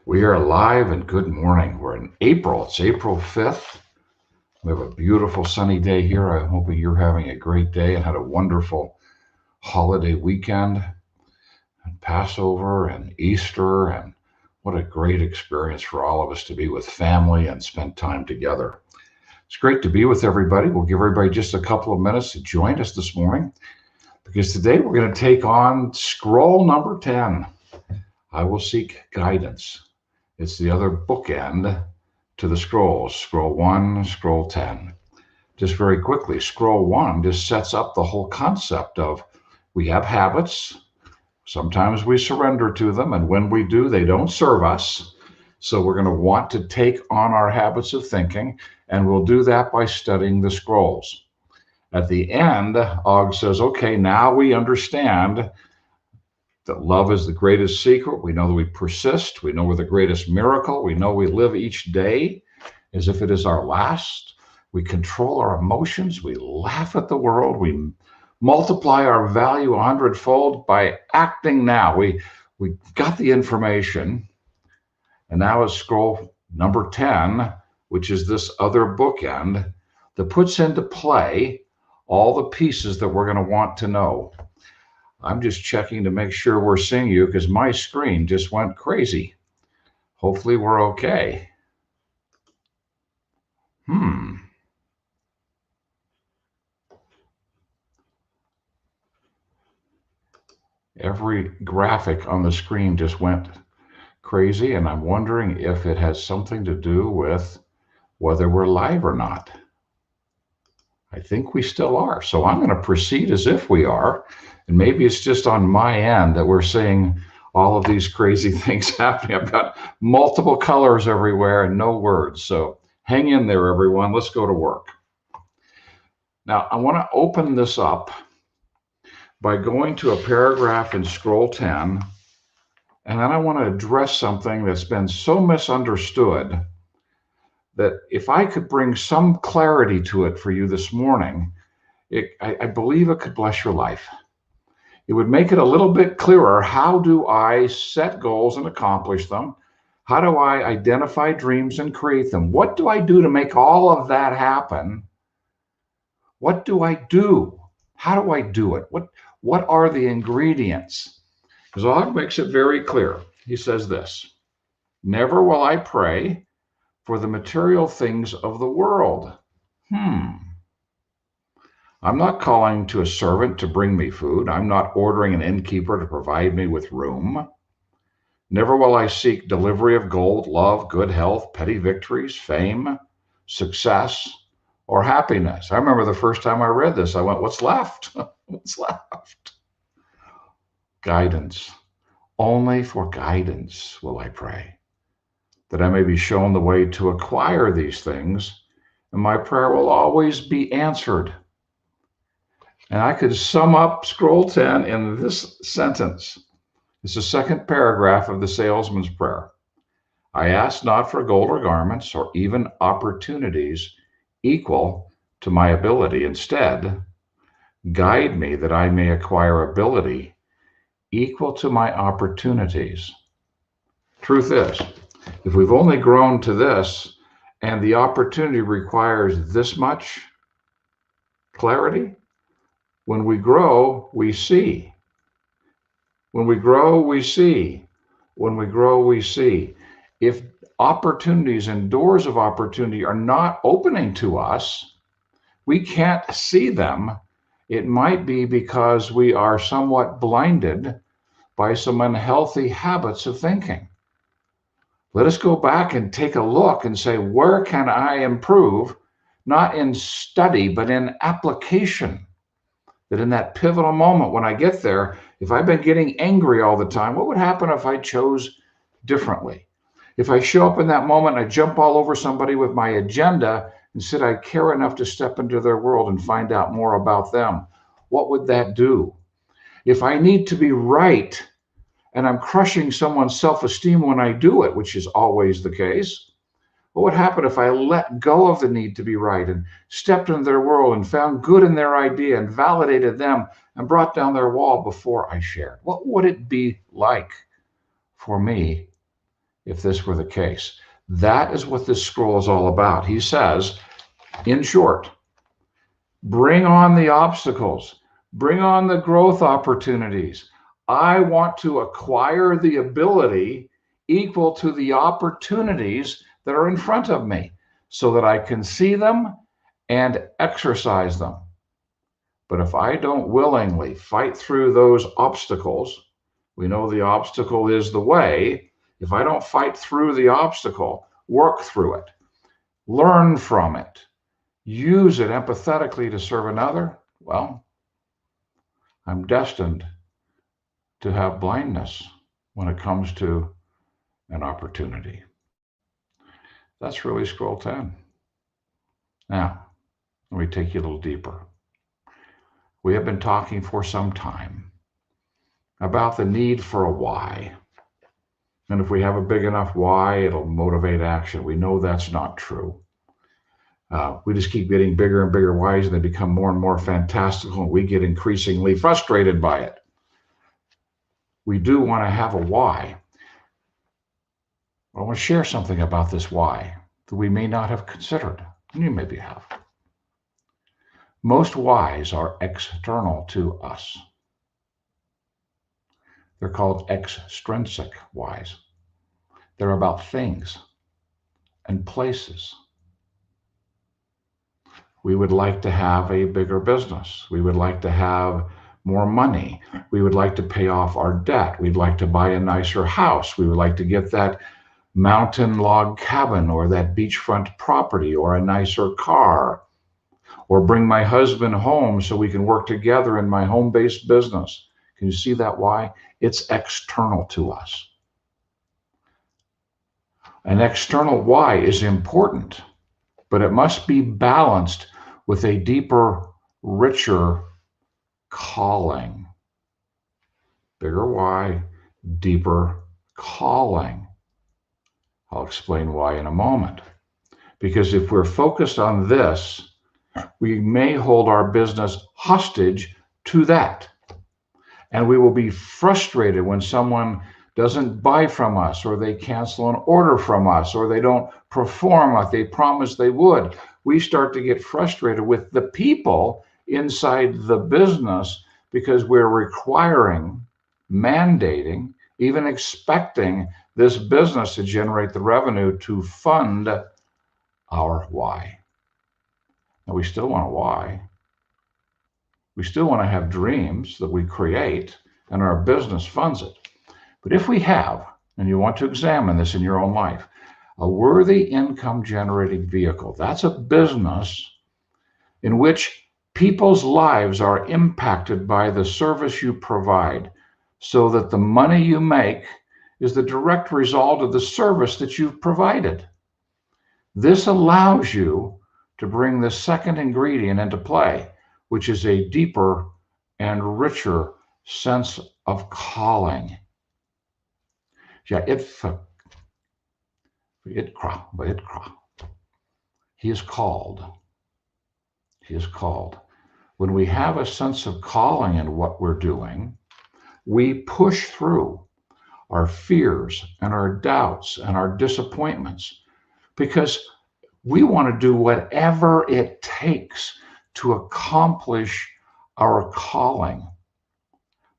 We are live and good morning. We're in April. It's April 5th. We have a beautiful sunny day here. I'm hoping you're having a great day and had a wonderful holiday weekend and Passover and Easter. And what a great experience for all of us to be with family and spend time together. It's great to be with everybody. We'll give everybody just a couple of minutes to join us this morning because today we're going to take on scroll number 10. I will seek guidance. It's the other bookend to the scrolls, scroll 1, scroll 10. Just very quickly, scroll 1 just sets up the whole concept of we have habits. Sometimes we surrender to them, and when we do, they don't serve us. So we're going to want to take on our habits of thinking, and we'll do that by studying the scrolls. At the end, Og says, okay, now we understand that love is the greatest secret. We know that we persist. We know we're the greatest miracle. We know we live each day as if it is our last. We control our emotions. We laugh at the world. We multiply our value 100-fold by acting now. We got the information. And now is scroll number 10, which is this other bookend that puts into play all the pieces that we're going to want to know. I'm just checking to make sure we're seeing you because my screen just went crazy. Hopefully we're okay. Every graphic on the screen just went crazy, and I'm wondering if it has something to do with whether we're live or not. I think we still are. So I'm going to proceed as if we are. And maybe it's just on my end that we're seeing all of these crazy things happening. I've got multiple colors everywhere and no words. So hang in there, everyone. Let's go to work. Now, I want to open this up by going to a paragraph in scroll 10. And then I want to address something that's been so misunderstood that if I could bring some clarity to it for you this morning, I believe it could bless your life. It would make it a little bit clearer. How do I set goals and accomplish them? How do I identify dreams and create them? What do I do to make all of that happen? What do I do? How do I do it? What are the ingredients? Because Og makes it very clear. He says this, never will I pray for the material things of the world. I'm not calling to a servant to bring me food. I'm not ordering an innkeeper to provide me with room. Never will I seek delivery of gold, love, good health, petty victories, fame, success, or happiness. I remember the first time I read this, I went, what's left? What's left? Guidance. Only for guidance will I pray, that I may be shown the way to acquire these things, and my prayer will always be answered. And I could sum up scroll 10 in this sentence. It's the second paragraph of the Salesman's prayer. I ask not for gold or garments or even opportunities equal to my ability. Instead, guide me that I may acquire ability equal to my opportunities. Truth is, if we've only grown to this and the opportunity requires this much clarity, when we grow, we see. When we grow, we see. When we grow, we see. If opportunities and doors of opportunity are not opening to us, we can't see them. It might be because we are somewhat blinded by some unhealthy habits of thinking. Let us go back and take a look and say, where can I improve? Not in study, but in application. That in that pivotal moment when I get there, if I've been getting angry all the time, what would happen if I chose differently? If I show up in that moment and I jump all over somebody with my agenda, instead I care enough to step into their world and find out more about them, what would that do? If I need to be right and I'm crushing someone's self-esteem when I do it, which is always the case, what would happen if I let go of the need to be right and stepped into their world and found good in their idea and validated them and brought down their wall before I shared? What would it be like for me if this were the case. That is what this scroll is all about. He says, in short, bring on the obstacles, bring on the growth opportunities. I want to acquire the ability equal to the opportunities that are in front of me so that I can see them and exercise them. But if I don't willingly fight through those obstacles, we know the obstacle is the way. If I don't fight through the obstacle, work through it, learn from it, use it empathetically to serve another, well, I'm destined to have blindness when it comes to an opportunity. That's really scroll 10. Now, let me take you a little deeper. We have been talking for some time about the need for a why. And if we have a big enough why, it'll motivate action. We know that's not true. We just keep getting bigger and bigger whys, and they become more and more fantastical, and we get increasingly frustrated by it. We do want to have a why. I want to share something about this why that we may not have considered, and you maybe have. Most whys are external to us. They're called extrinsic whys. They're about things and places. We would like to have a bigger business. We would like to have more money. We would like to pay off our debt. We'd like to buy a nicer house. We would like to get that mountain log cabin or that beachfront property or a nicer car, or bring my husband home so we can work together in my home-based business. Can you see that why? It's external to us. An external why is important, but it must be balanced with a deeper, richer calling. Bigger why, deeper calling. I'll explain why in a moment. Because if we're focused on this, we may hold our business hostage to that. And we will be frustrated when someone doesn't buy from us, or they cancel an order from us, or they don't perform like they promised they would. We start to get frustrated with the people inside the business because we're requiring, mandating, even expecting this business to generate the revenue to fund our why. Now, we still want a why. We still want to have dreams that we create and our business funds it. But if we have, and you want to examine this in your own life, a worthy income generating vehicle, that's a business in which people's lives are impacted by the service you provide, so that the money you make is the direct result of the service that you've provided. This allows you to bring the second ingredient into play, which is a deeper and richer sense of calling. Ja, He is called. He is called. When we have a sense of calling in what we're doing, we push through our fears and our doubts and our disappointments because we want to do whatever it takes to accomplish our calling.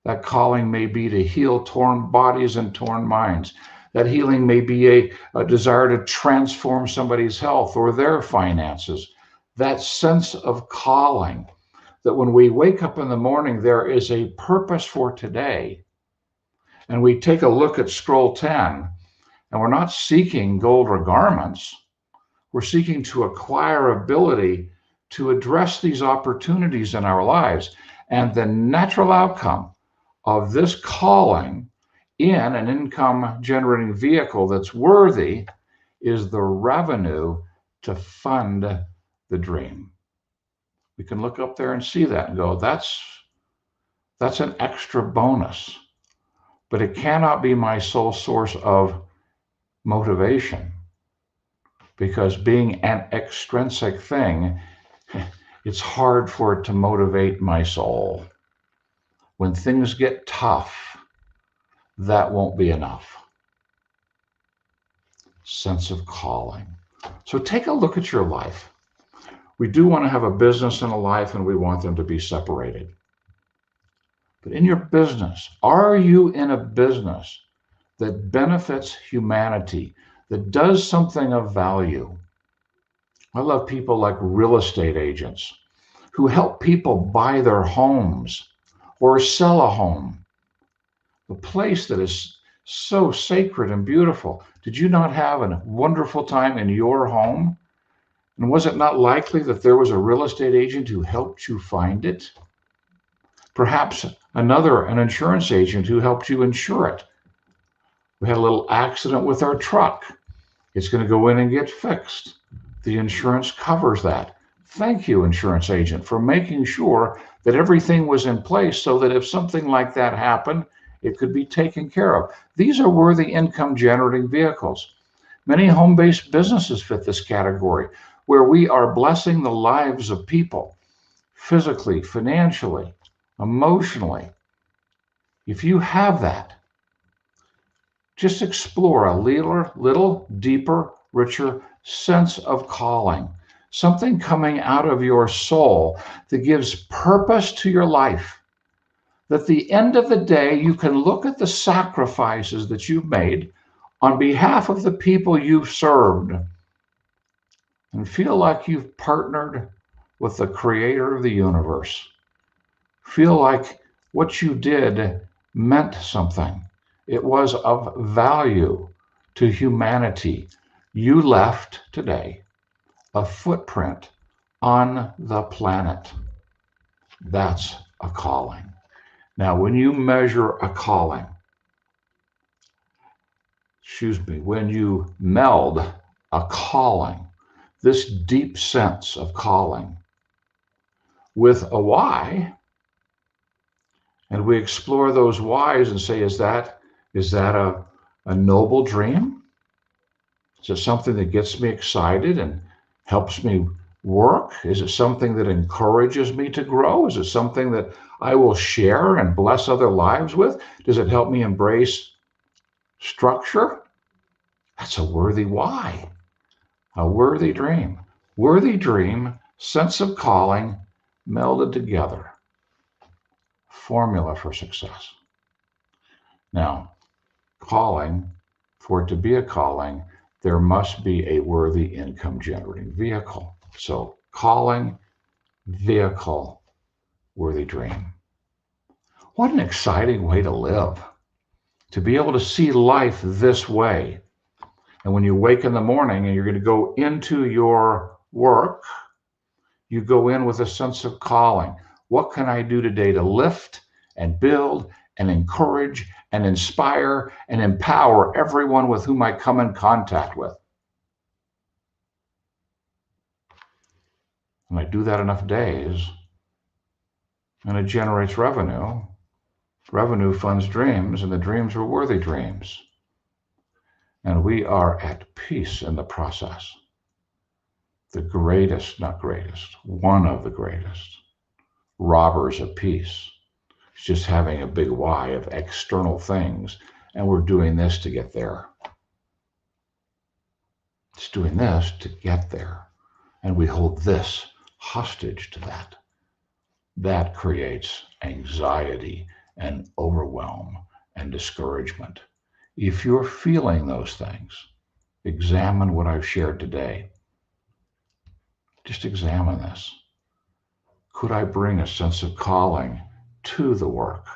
That calling may be to heal torn bodies and torn minds. That healing may be a desire to transform somebody's health or their finances. That sense of calling, that when we wake up in the morning, there is a purpose for today. And we take a look at scroll 10, and we're not seeking gold or garments. We're seeking to acquire ability to address these opportunities in our lives. And the natural outcome of this calling in an income generating vehicle that's worthy is the revenue to fund the dream. We can look up there and see that and go, that's an extra bonus, but it cannot be my sole source of motivation, because being an extrinsic thing, it's hard for it to motivate my soul. When things get tough, that won't be enough. sense of calling. So take a look at your life. We do want to have a business and a life, and we want them to be separated. But in your business, are you in a business that benefits humanity, that does something of value? I love people like real estate agents who help people buy their homes or sell a home, a place that is so sacred and beautiful. Did you not have a wonderful time in your home? And was it not likely that there was a real estate agent who helped you find it? Perhaps an insurance agent who helped you insure it. We had a little accident with our truck. It's going to go in and get fixed. The insurance covers that. Thank you, insurance agent, for making sure that everything was in place so that if something like that happened, it could be taken care of. These are worthy income generating vehicles. Many home-based businesses fit this category, where we are blessing the lives of people physically, financially, emotionally. If you have that, just explore a little deeper, richer sense of calling, something coming out of your soul that gives purpose to your life. That at the end of the day, you can look at the sacrifices that you've made on behalf of the people you've served and feel like you've partnered with the creator of the universe. Feel like what you did meant something. It was of value to humanity. You left today a footprint on the planet. That's a calling. Now, when you measure a calling, when you meld a calling, this deep sense of calling with a why, and we explore those whys and say, is that a noble dream? Is it something that gets me excited and helps me work? Is it something that encourages me to grow? Is it something that I will share and bless other lives with? Does it help me embrace structure? That's a worthy why, a worthy dream. Worthy dream, sense of calling, melded together. Formula for success. Now, calling, for it to be a calling, there must be a worthy income generating vehicle. So calling, vehicle, worthy dream. What an exciting way to live, to be able to see life this way. And when you wake in the morning and you're going to go into your work, you go in with a sense of calling. What can I do today to lift and build and encourage and inspire and empower everyone with whom I come in contact with? And I do that enough days, and it generates revenue. Revenue funds dreams, and the dreams are worthy dreams. And we are at peace in the process. The greatest, not greatest, one of the greatest robbers of peace. It's just having a big why of external things, and we're doing this to get there. It's doing this to get there, and we hold this hostage to that. That creates anxiety and overwhelm and discouragement. If you're feeling those things, examine what I've shared today. Just examine this. Could I bring a sense of calling to the work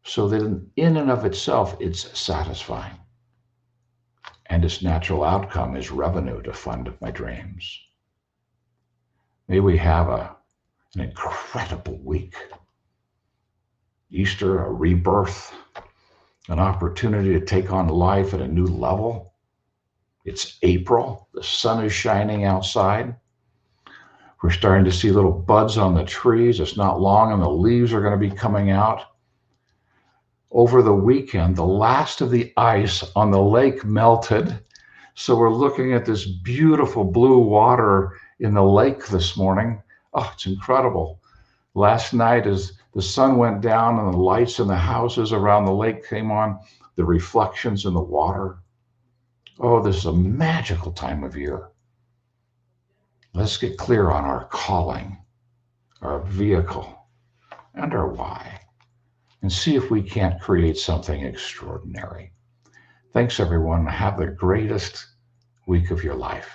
so that in and of itself, it's satisfying and its natural outcome is revenue to fund my dreams? May we have an incredible week. Easter, a rebirth, an opportunity to take on life at a new level. It's April. The sun is shining outside. We're starting to see little buds on the trees. It's not long and the leaves are going to be coming out. Over the weekend, the last of the ice on the lake melted. So we're looking at this beautiful blue water in the lake this morning. Oh, it's incredible. Last night, as the sun went down and the lights in the houses around the lake came on, the reflections in the water. Oh, this is a magical time of year. Let's get clear on our calling, our vehicle, and our why, and see if we can't create something extraordinary. Thanks, everyone. Have the greatest week of your life.